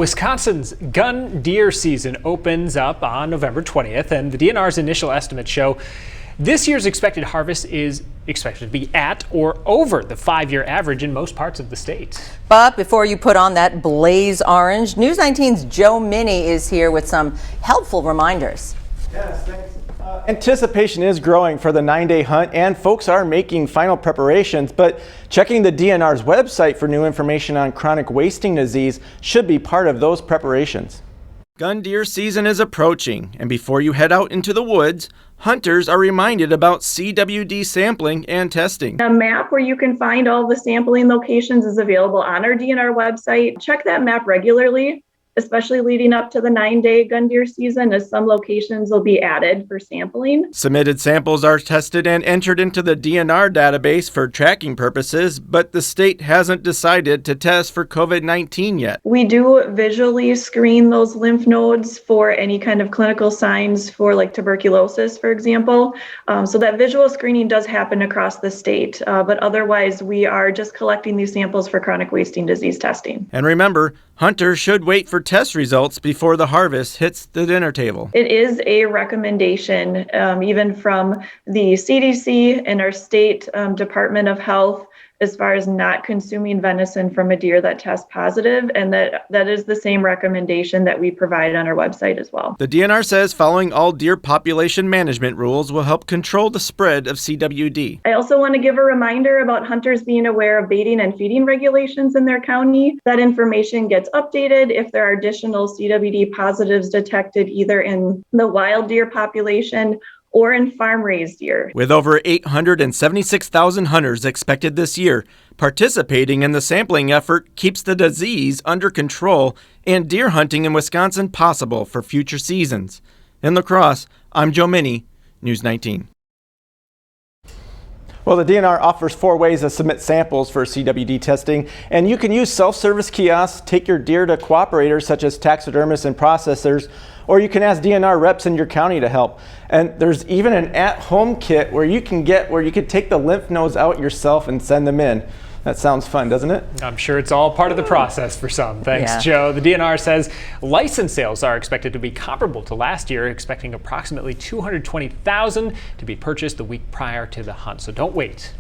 Wisconsin's gun deer season opens up on November 20th, and the DNR's initial estimates show this year's expected harvest is expected to be at or over the 5-year average in most parts of the state. But before you put on that blaze orange, News 19's Joe Minnie is here with some helpful reminders. Yes, thanks. Anticipation is growing for the 9-day hunt, and folks are making final preparations, but checking the DNR's website for new information on chronic wasting disease should be part of those preparations. Gun deer season is approaching, and before you head out into the woods, hunters are reminded about CWD sampling and testing. A map where you can find all the sampling locations is available on our DNR website. Check that map regularly, especially leading up to the 9-day gun deer season, as some locations will be added for sampling. Submitted samples are tested and entered into the DNR database for tracking purposes, but the state hasn't decided to test for COVID-19 yet. We do visually screen those lymph nodes for any kind of clinical signs for like tuberculosis, for example. So that visual screening does happen across the state, but otherwise we are just collecting these samples for chronic wasting disease testing. And remember, hunters should wait for test results before the harvest hits the dinner table. It is a recommendation, even from the CDC and our state Department of Health, as far as not consuming venison from a deer that tests positive, and that is the same recommendation that we provide on our website as well. The DNR says following all deer population management rules will help control the spread of CWD. I also want to give a reminder about hunters being aware of baiting and feeding regulations in their county. That information gets updated if there are additional CWD positives detected either in the wild deer population or in farm-raised deer. With over 876,000 hunters expected this year, participating in the sampling effort keeps the disease under control and deer hunting in Wisconsin possible for future seasons. In La Crosse, I'm Joe Minnie, News 19. Well, the DNR offers 4 ways to submit samples for CWD testing, and you can use self-service kiosks, take your deer to cooperators such as taxidermists and processors, or you can ask DNR reps in your county to help. And there's even an at-home kit where you can take the lymph nodes out yourself and send them in. That sounds fun, doesn't it? I'm sure it's all part of the process for some. Thanks, Yeah. Joe. The DNR says license sales are expected to be comparable to last year, expecting approximately 220,000 to be purchased the week prior to the hunt. So don't wait.